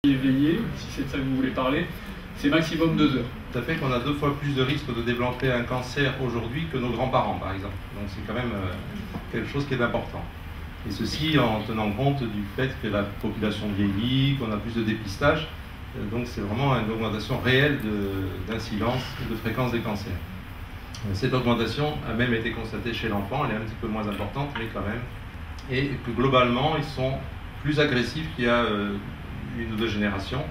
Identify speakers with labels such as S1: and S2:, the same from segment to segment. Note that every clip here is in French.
S1: éveillé, si c'est de ça que vous voulez parler, c'est maximum 2 heures.
S2: Ça fait qu'on a 2 fois plus de risques de développer un cancer aujourd'hui que nos grands-parents, par exemple. Donc c'est quand même quelque chose qui est important. Et ceci en tenant compte du fait que la population vieillit, qu'on a plus de dépistage. Donc c'est vraiment une augmentation réelle d'incidence et de fréquence des cancers. Cette augmentation a même été constatée chez l'enfant, elle est un petit peu moins importante, mais quand même. Et que globalement, ils sont plus agressifs qu'il y a 1 ou 2 générations.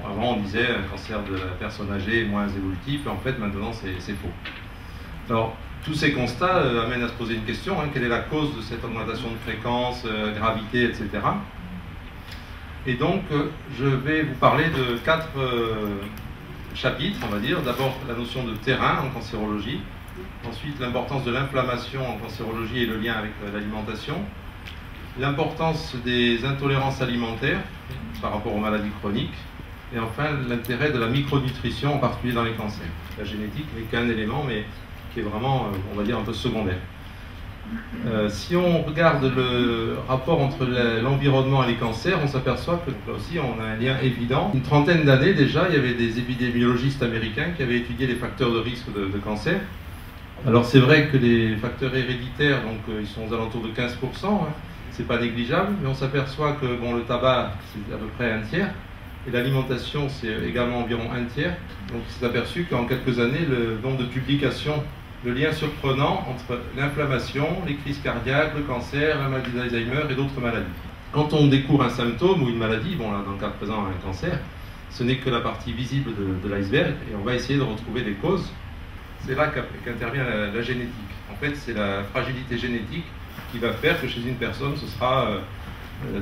S2: Avant, on disait un cancer de la personne âgée est moins évolutif, et en fait, maintenant, c'est faux. Alors, tous ces constats amènent à se poser une question, quelle est la cause de cette augmentation de fréquence, gravité, etc. Et donc, je vais vous parler de 4 chapitres, on va dire. D'abord, la notion de terrain en cancérologie. Ensuite, l'importance de l'inflammation en cancérologie et le lien avec l'alimentation. L'importance des intolérances alimentaires par rapport aux maladies chroniques. Et enfin, l'intérêt de la micronutrition, en particulier dans les cancers. La génétique n'est qu'un élément, mais qui est vraiment, on va dire, un peu secondaire. Si on regarde le rapport entre l'environnement et les cancers, on s'aperçoit que là aussi on a un lien évident. Une trentaine d'années déjà, il y avait des épidémiologistes américains qui avaient étudié les facteurs de risque de cancer. Alors c'est vrai que les facteurs héréditaires, donc ils sont aux alentours de 15%, c'est pas négligeable, mais on s'aperçoit que bon, le tabac c'est à peu près 1/3, et l'alimentation c'est également environ 1/3. Donc il s'est aperçu qu'en quelques années, le nombre de publications, le lien surprenant entre l'inflammation, les crises cardiaques, le cancer, la maladie d'Alzheimer et d'autres maladies. Quand on découvre un symptôme ou une maladie, bon là dans le cas présent un cancer, ce n'est que la partie visible de l'iceberg et on va essayer de retrouver des causes. C'est là qu'intervient la génétique. En fait, c'est la fragilité génétique qui va faire que chez une personne, ce sera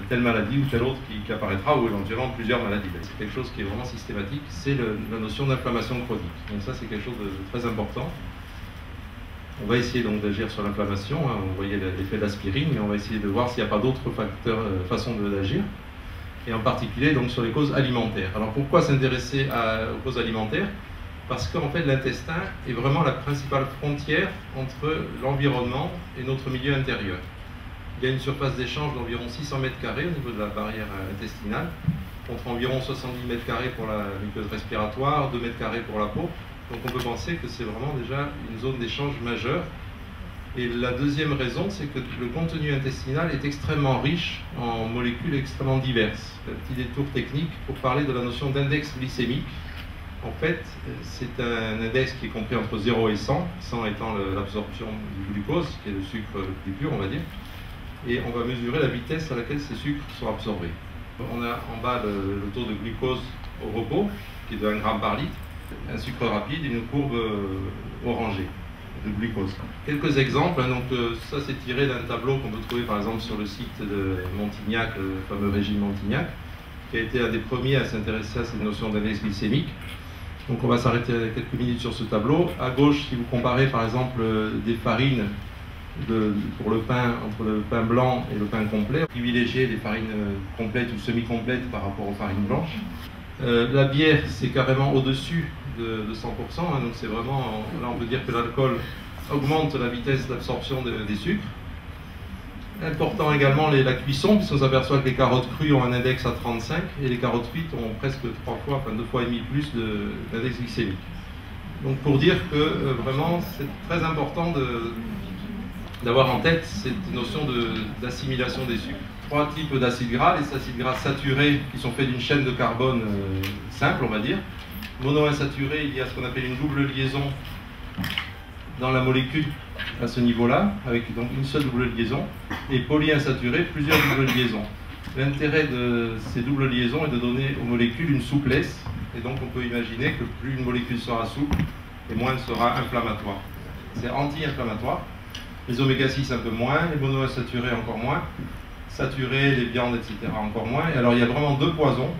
S2: telle maladie ou telle autre qui apparaîtra, ou éventuellement plusieurs maladies. C'est quelque chose qui est vraiment systématique, c'est la notion d'inflammation chronique. Donc ça, c'est quelque chose de très important. On va essayer donc d'agir sur l'inflammation, on voyait l'effet d'aspirine, mais on va essayer de voir s'il n'y a pas d'autres facteurs, façons d'agir, et en particulier donc sur les causes alimentaires. Alors pourquoi s'intéresser aux causes alimentaires? Parce qu'en fait l'intestin est vraiment la principale frontière entre l'environnement et notre milieu intérieur. Il y a une surface d'échange d'environ 600 m² au niveau de la barrière intestinale, contre environ 70 m² pour la muqueuse respiratoire, 2 m² pour la peau. Donc on peut penser que c'est vraiment déjà une zone d'échange majeure. Et la deuxième raison, c'est que le contenu intestinal est extrêmement riche en molécules extrêmement diverses. Un petit détour technique pour parler de la notion d'index glycémique. En fait, c'est un index qui est compris entre 0 et 100, 100 étant l'absorption du glucose, qui est le sucre le plus pur, on va dire. Et on va mesurer la vitesse à laquelle ces sucres sont absorbés. On a en bas le taux de glucose au repos, qui est de 1 g par litre. Un sucre rapide et une courbe orangée de glucose. Quelques exemples, donc ça c'est tiré d'un tableau qu'on peut trouver par exemple sur le site de Montignac, le fameux régime Montignac, qui a été un des premiers à s'intéresser à cette notion d'index glycémique. Donc on va s'arrêter quelques minutes sur ce tableau. À gauche, si vous comparez par exemple des farines pour le pain, entre le pain blanc et le pain complet, privilégier les farines complètes ou semi-complètes par rapport aux farines blanches. La bière, c'est carrément au-dessus de 100%, donc c'est vraiment, là on peut dire que l'alcool augmente la vitesse d'absorption des sucres. Important également la cuisson, puisqu'on s'aperçoit que les carottes crues ont un index à 35 et les carottes frites ont presque 2 fois et demi plus d'index glycémique. Donc pour dire que vraiment c'est très important d'avoir en tête cette notion d'assimilation des sucres. 3 types d'acides gras, les acides gras saturés qui sont faits d'une chaîne de carbone simple, on va dire. Monoinsaturés, il y a ce qu'on appelle une double liaison dans la molécule à ce niveau-là, avec donc une seule double liaison. Et polyinsaturés, plusieurs doubles liaisons. L'intérêt de ces doubles liaisons est de donner aux molécules une souplesse. Et donc on peut imaginer que plus une molécule sera souple, et moins elle sera inflammatoire. C'est anti-inflammatoire. Les oméga-6 un peu moins, les monoinsaturés encore moins. Saturés, les viandes, etc. encore moins. Et alors il y a vraiment 2 poisons.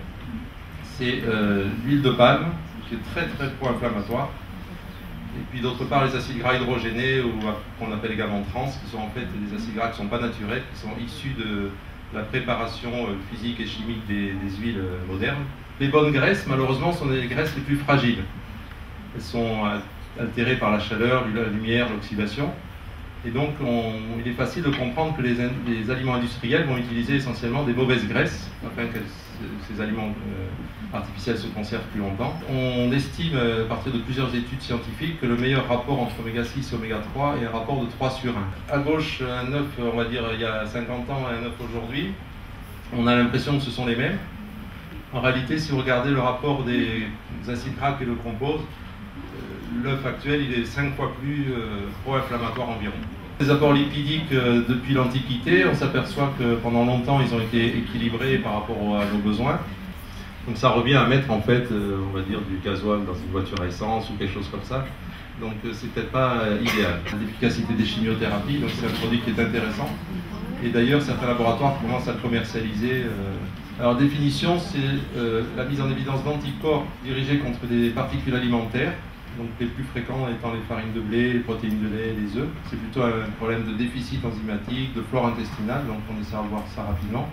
S2: C'est l'huile de palme, qui est très très pro-inflammatoire. Et puis d'autre part les acides gras hydrogénés, ou qu'on appelle également trans, qui sont en fait des acides gras qui ne sont pas naturels, qui sont issus de la préparation physique et chimique des huiles modernes. Les bonnes graisses, malheureusement, sont les graisses les plus fragiles. Elles sont altérées par la chaleur, la lumière, l'oxydation. Et donc, il est facile de comprendre que les aliments industriels vont utiliser essentiellement des mauvaises graisses afin qu'elles ces aliments artificiels se conservent plus longtemps. On estime, à partir de plusieurs études scientifiques, que le meilleur rapport entre oméga 6 et oméga 3 est un rapport de 3 sur 1. À gauche, un œuf, on va dire, il y a 50 ans et un œuf aujourd'hui, on a l'impression que ce sont les mêmes. En réalité, si vous regardez le rapport des acides gras qui le composent, l'œuf actuel, il est 5 fois plus pro-inflammatoire environ. Les apports lipidiques, depuis l'Antiquité, on s'aperçoit que pendant longtemps, ils ont été équilibrés par rapport à nos besoins. Donc ça revient à mettre, en fait, on va dire, du gasoil dans une voiture à essence ou quelque chose comme ça. Donc c'est peut-être pas idéal. L'efficacité des chimiothérapies, donc c'est un produit qui est intéressant. Et d'ailleurs, certains laboratoires commencent à le commercialiser. Alors, définition, c'est la mise en évidence d'anticorps dirigés contre des particules alimentaires, donc les plus fréquents étant les farines de blé, les protéines de lait, les œufs. C'est plutôt un problème de déficit enzymatique, de flore intestinale, donc on essaie de voir ça rapidement.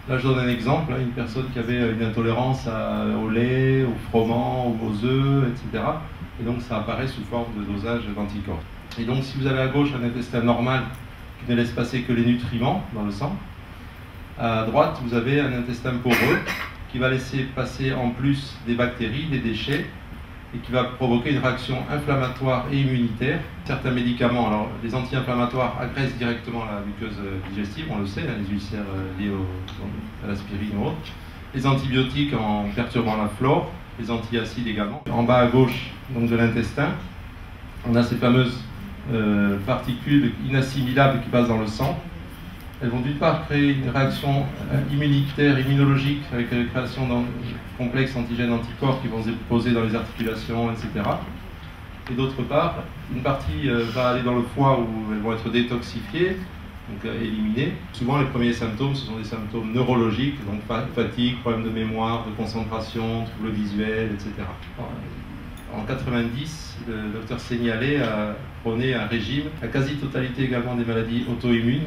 S2: Là, je donne un exemple, une personne qui avait une intolérance au lait, au froment, aux œufs, etc. Et donc, ça apparaît sous forme de dosage d'anticorps. Et donc, si vous avez à gauche un intestin normal qui ne laisse passer que les nutriments dans le sang, à droite, vous avez un intestin poreux qui va laisser passer en plus des bactéries, des déchets, et qui va provoquer une réaction inflammatoire et immunitaire. Certains médicaments, alors les anti-inflammatoires agressent directement la muqueuse digestive, on le sait, les ulcères liés à l'aspirine ou autre. Les antibiotiques en perturbant la flore, les antiacides également. En bas à gauche donc de l'intestin, on a ces fameuses particules inassimilables qui passent dans le sang. Elles vont d'une part créer une réaction immunitaire, immunologique, avec la création d'un complexe antigène-anticorps qui vont se poser dans les articulations, etc. Et d'autre part, une partie va aller dans le foie où elles vont être détoxifiées, donc éliminées. Souvent, les premiers symptômes, ce sont des symptômes neurologiques, donc fatigue, problème de mémoire, de concentration, troubles visuels, etc. En 90, le docteur Seignalé a prôné un régime, la quasi-totalité également des maladies auto-immunes,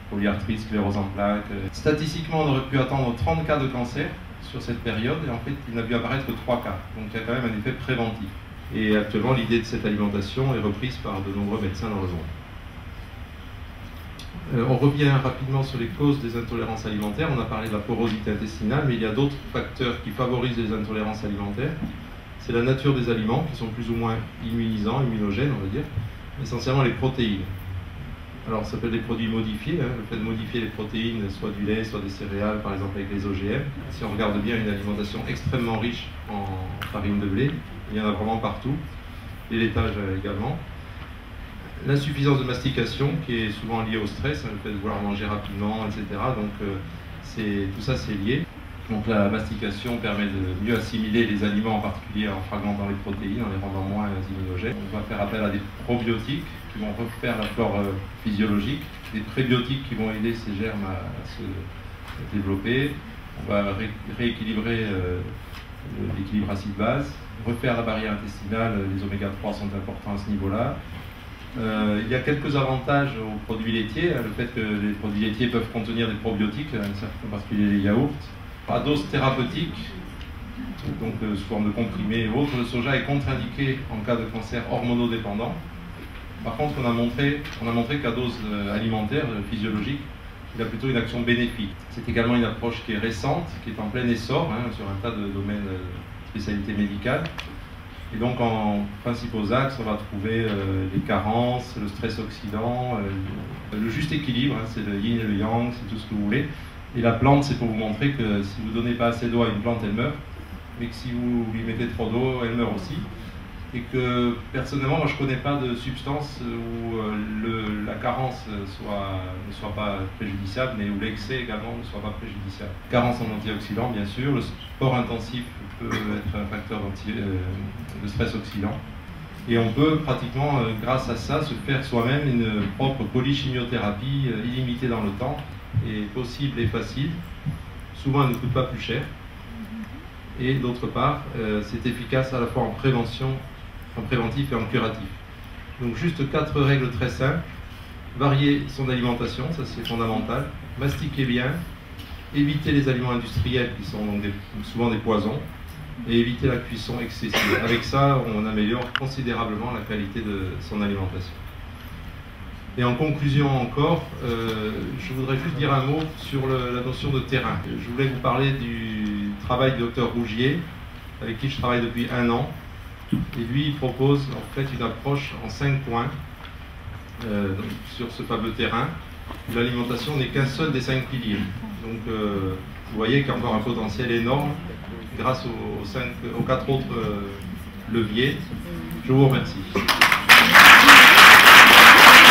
S2: polyarthrite, sclérose en plaques. Statistiquement, on aurait pu attendre 30 cas de cancer sur cette période, et en fait, il n'a pu apparaître que 3 cas. Donc il y a quand même un effet préventif. Et actuellement, l'idée de cette alimentation est reprise par de nombreux médecins dans le monde. On revient rapidement sur les causes des intolérances alimentaires. On a parlé de la porosité intestinale, mais il y a d'autres facteurs qui favorisent les intolérances alimentaires. C'est la nature des aliments, qui sont plus ou moins immunisants, immunogènes, on va dire, essentiellement les protéines. Alors ça peut être des produits modifiés, le fait de modifier les protéines, soit du lait, soit des céréales, par exemple avec les OGM. Si on regarde bien une alimentation extrêmement riche en farine de blé, il y en a vraiment partout, les laitages également. L'insuffisance de mastication qui est souvent liée au stress, le fait de vouloir manger rapidement, etc. Donc tout ça c'est lié. Donc la mastication permet de mieux assimiler les aliments, en particulier en fragmentant les protéines, en les rendant moins immunogènes. On va faire appel à des probiotiques qui vont refaire la flore physiologique, des prébiotiques qui vont aider ces germes à se développer. On va rééquilibrer l'équilibre acide-base, refaire la barrière intestinale, les oméga 3 sont importants à ce niveau-là. Il y a quelques avantages aux produits laitiers, le fait que les produits laitiers peuvent contenir des probiotiques, en particulier les yaourts. À dose thérapeutique, donc sous forme de comprimés ou autres, le soja est contre-indiqué en cas de cancer hormonodépendant. Par contre, on a montré qu'à dose alimentaire, physiologique, il a plutôt une action bénéfique. C'est également une approche qui est récente, qui est en plein essor sur un tas de domaines de spécialité médicale. Et donc en principaux axes, on va trouver les carences, le stress oxydant, le juste équilibre, c'est le yin et le yang, c'est tout ce que vous voulez. Et la plante, c'est pour vous montrer que si vous ne donnez pas assez d'eau à une plante, elle meurt, mais que si vous lui mettez trop d'eau, elle meurt aussi. Et que personnellement, moi je ne connais pas de substance où la carence ne soit pas préjudiciable, mais où l'excès également ne soit pas préjudiciable. Carence en antioxydants, bien sûr. Le sport intensif peut être un facteur de stress oxydant. Et on peut pratiquement, grâce à ça, se faire soi-même une propre polychimiothérapie illimitée dans le temps, et possible et facile. Souvent, elle ne coûte pas plus cher. Et d'autre part, c'est efficace à la fois en prévention, en préventif et en curatif. Donc juste 4 règles très simples. Varier son alimentation, ça c'est fondamental. Mastiquer bien. Éviter les aliments industriels qui sont donc souvent des poisons. Et éviter la cuisson excessive. Avec ça, on améliore considérablement la qualité de son alimentation. Et en conclusion encore, je voudrais juste dire un mot sur la notion de terrain. Je voulais vous parler du travail du docteur Rougier, avec qui je travaille depuis 1 an. Et lui, il propose en fait une approche en 5 points sur ce fameux terrain. L'alimentation n'est qu'un seul des 5 piliers. Donc vous voyez qu'il y a encore un potentiel énorme grâce aux 4 autres leviers. Je vous remercie.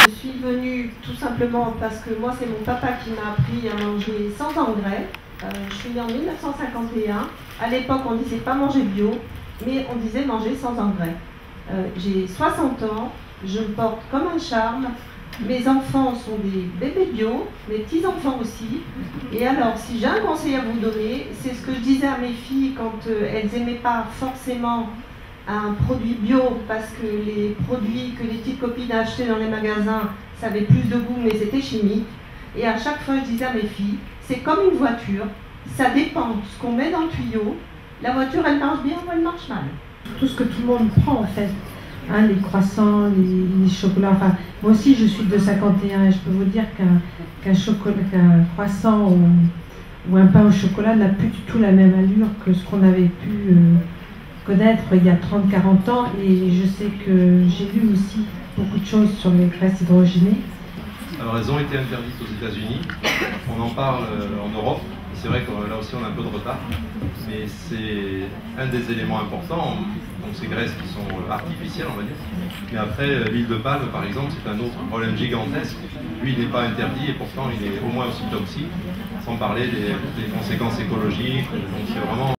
S3: Je suis venue tout simplement parce que moi, c'est mon papa qui m'a appris à manger sans engrais. Je suis née en 1951. À l'époque, on ne disait pas manger bio, mais on disait manger sans engrais. J'ai 60 ans, je me porte comme un charme. Mes enfants sont des bébés bio, mes petits-enfants aussi. Et alors, si j'ai un conseil à vous donner, c'est ce que je disais à mes filles quand elles n'aimaient pas forcément un produit bio, parce que les produits que les petites copines achetaient dans les magasins, ça avait plus de goût, mais c'était chimique. Et à chaque fois, je disais à mes filles, c'est comme une voiture, ça dépend de ce qu'on met dans le tuyau. La voiture, elle marche bien ou elle marche mal.
S4: Tout ce que tout le monde prend, en fait. Hein, les croissants, les chocolats. Enfin, moi aussi, je suis de 51 et je peux vous dire qu'un croissant ou un pain au chocolat n'a plus du tout la même allure que ce qu'on avait pu connaître il y a 30-40 ans. Et je sais que j'ai lu aussi beaucoup de choses sur les graisses hydrogénées.
S2: Alors, elles ont été interdites aux États-Unis. On en parle en Europe. C'est vrai que là aussi on a un peu de retard, mais c'est un des éléments importants, donc ces graisses qui sont artificielles on va dire. Mais après l'huile de palme par exemple c'est un autre problème gigantesque, lui il n'est pas interdit et pourtant il est au moins aussi toxique, sans parler des conséquences écologiques, donc c'est vraiment